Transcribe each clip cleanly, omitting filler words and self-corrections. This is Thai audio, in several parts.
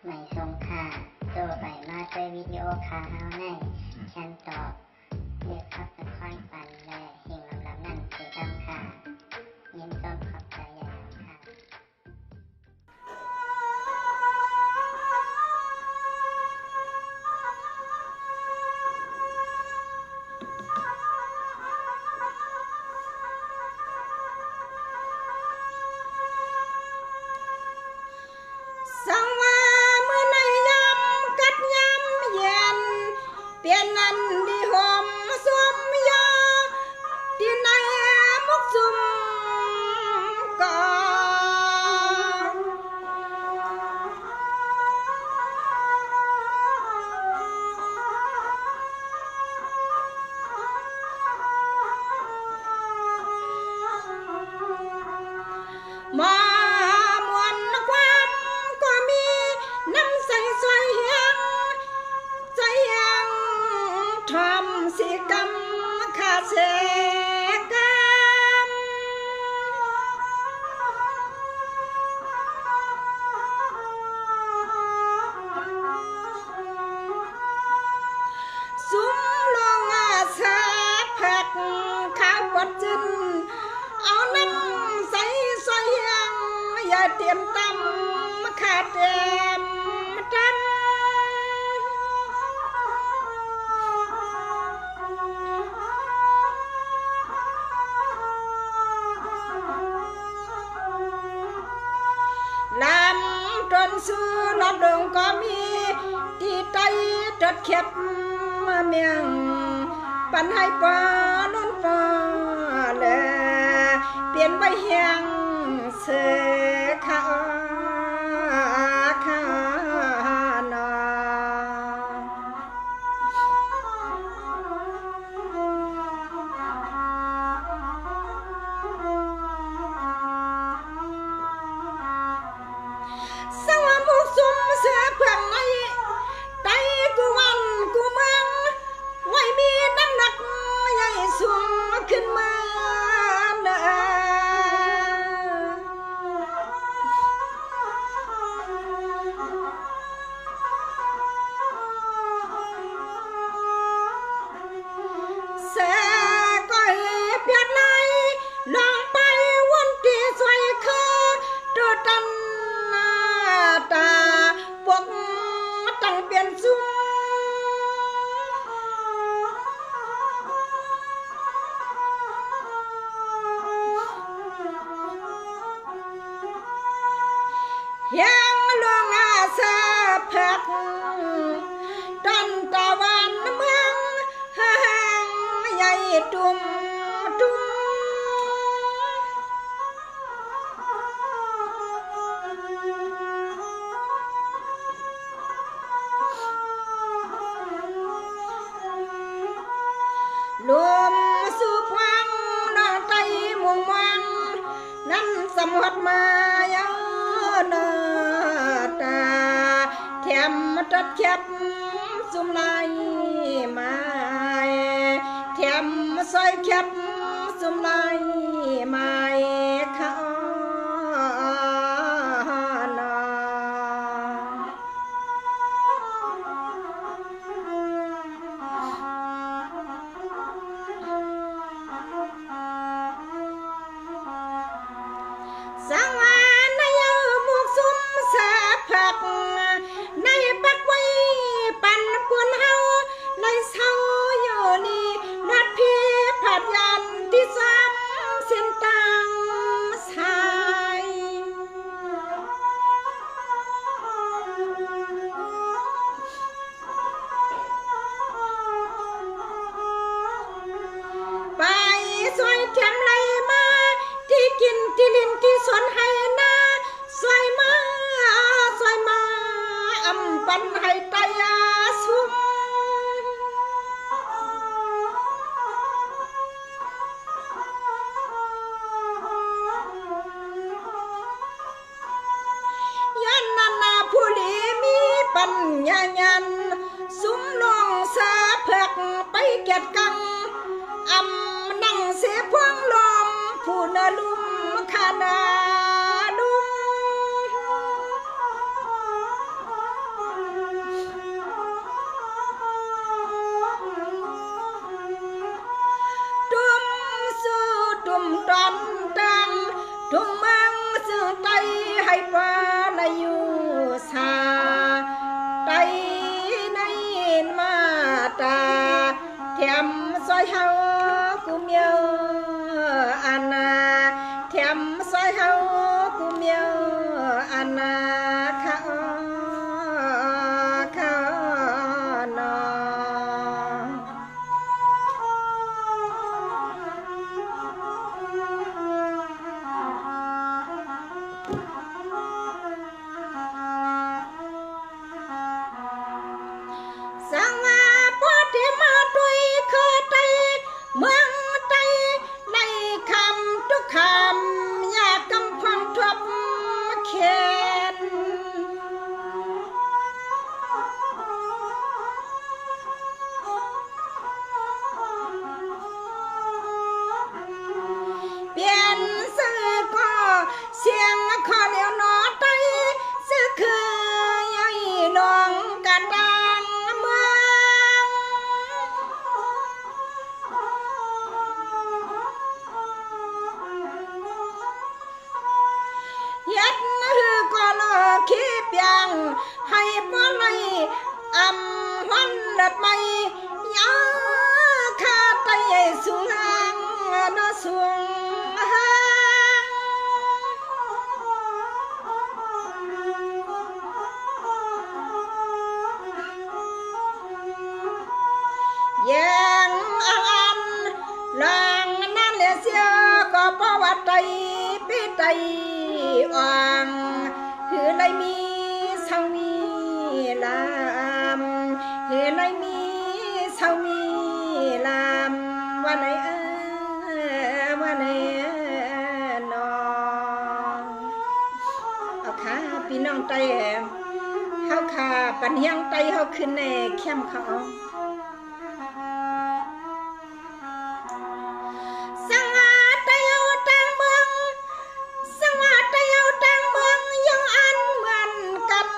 ไม่ทรงค่าตัวใบมาด้วยวิดีโอคาเฮาในฉันตอบเรียกขับตะค่อยปันและเฮงลำนั่นเกดำค่ะยินต้นขอบใจใหญ่ค่ะสังว่าเมื่อในยำกัดยำเย็นเปลี่ยนนั้นดีหอมสวมยาที่ในมุกซุ่มก่อนมามวนความก็มีน้ำใสสวยเฮียงใจยังทำสิกรรมขาดเสกรรมซุ้มลงอาสาผักข้าวบดจินเอาน้ำใสสวยเฮียงอย่าเตรียมตำขาดเต็มตำลำต้นซื้อลอดดงก็มีที่ไตจดเข็บมาเมียงปันให้ปอล้นปอเลยเปลี่ยนใบเฮียงเสือขาขานอสวามุกซุ่มเสือเพื่องในไตกูวันกูเมืองไว้มีน้ำหนักใหญ่สูงขึ้นมาเด้อเสือก็เปียดไหลลองไปวันที่สวยคือตัวตันหน้าตาพวกตั้งเปลี่ยนซุ้มยังลวงอาสาผักต้นตะวันเมืองห่างใหญ่ตุ่มตุ่มลมสูบวังนองไตมุงมังนั้นสมหดมาเยานอตาแถมตัดแคบสุมลายไม้แถมซอยแคบสุมลายไม้ข้านอสังวาในมุกซุ่มสาผักในปักไว้ปั่นปวนเฮาในเศร้าอยู่นี่นัดพี่ผัดยันที่ซ้ำเส้นตังสายไปซอยแถมไหลมาที่กินที่ลินที่สวนให้นาซอยมาอำปันให้ตายาสุมยันนานาผู้ลีมีปัญญายันสุมลงสาเผือกไปเกียดกังอำนั่งเสียพวงลมผู้นลุมขานาลุม เฮากูเมียวอันนาแถมซอยเฮากูเมียวอันนาข้านอสังว่าปอที่มาตุยเคยไตเมืองไตในคำทุกคำอยากกำพังทบเขียนเปลี่ยนสื่อก็เสียงขอเลี้ยวนอไตสื่อคือยายลงกระดังเมืองยัดหือก็ลอขี้เปียงให้ป้อนในอำหันเด็ดไม่ยาขาไตสูงหางนอสูงหางยังอันลางนั่นเลยเสียก็เพราะว่าไตปีไตอ่างหือเลยมีเศร้ามีลามหือเลยมีเศร้ามีลามวันไหนวันไหนนอเอาขาพี่น้องไตเฮาขาปันเฮียงไตเฮาขึ้นในเข้มเขาสังอาไตเอาต่างเมืองสังอาไตเอาต่างเมืองยังอันเหมือนกัน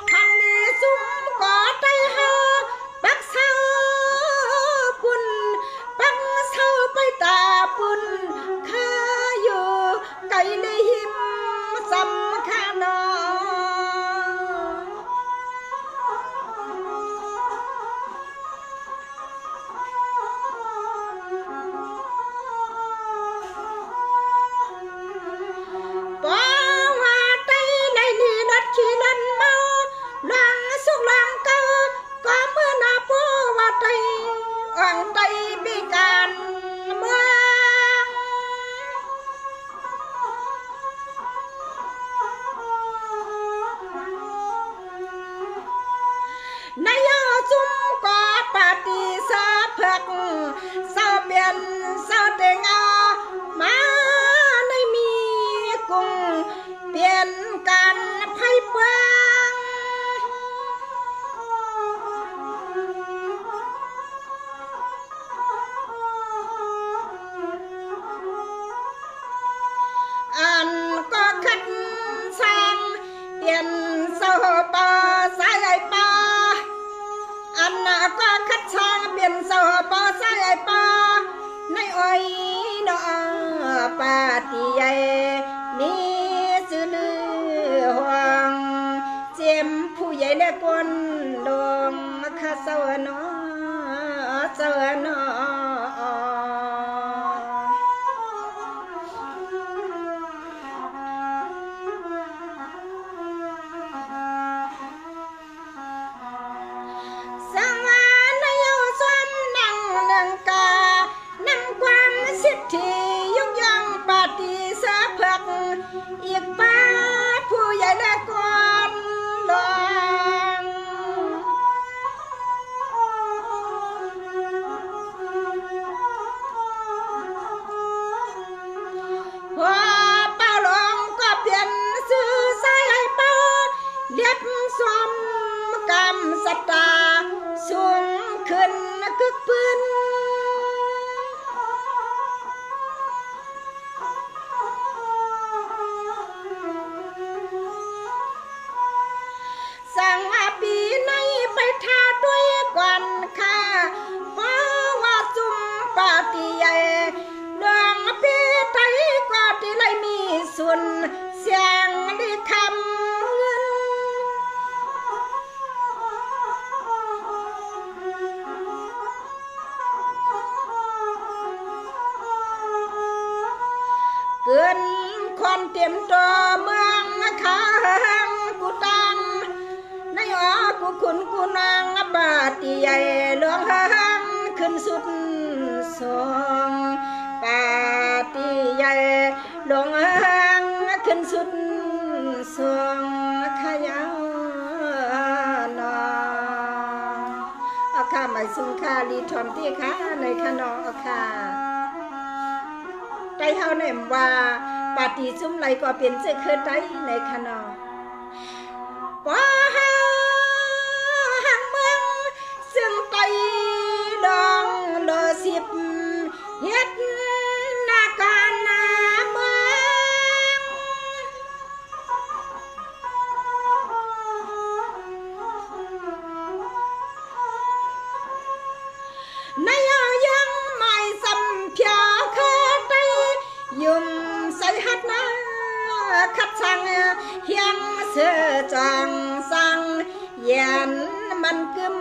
ทันนี้ซุ่มก่อไตเฮาปักเศร้าปุ่นปักเศร้าไปตาปุ่นข้าอยู่ไกลเลยหิมสำคัญนอปอว่าไตเลยนี่นัดขี้ลันเมาหลังสุกหลังเก่าก็เมื่อนาปอว่าไตอ่างไตปีการเมืองนายจุ่มก็ปฏิสาเพิกเศร้าเปลี่ยนเศร้าเต็งเอามาในมีกุ้งเปลี่ยนกันไพ่เปืองอันก็ขัดสร้างเปลี่ยนเศร้าปอสายปออันน่ะก็ขัดช่างเปลี่ยนเศร้าปอสายปอในอ้อยดอปาติใหญ่นี่สื่อลือห่วงเจียมผู้ใหญ่และคนดงข้าเศร้านอเศร้านอสังวานายเอาซ้ำนั่งเนืองกานำความสิทธิยกย่องปฏิเสธเพิกอีกป้าผู้ใหญ่และคนดงหัวเป้าหลงก็เปลี่ยนสื่อสายให้เป้าเรียบสมกรรมสตาสูงขึ้นคึกพื้นสั่งอาปีในไปทาด้วยก่อนค่ะเพราะว่าจุ่มปาติใหญ่ดวงปีไทยก็ที่ไรมีส่วนเสียงได้คำเงิน คุณกูนางบาตีใหญ่หลวงหังขึ้นสุดสองบาตีใหญ่หลวงหังขึ้นสุดสองขยานอาข้าไม่สุงค่าลีทอมที่ข้าในขนอค่ะใจเฮาเนี่ยว่าปาฏิซุ้มไรก็เป็นเสื้อเคยใจในขนอว่าเฮาหังเมืองซึ่งไปดองเลอสิบเฮ็ดนาการนาเมืองในยังไม่สำเพียเคยใจยุ่มใส่หัดนาคัดสังเฮียงเสือจังสังยันมันกึม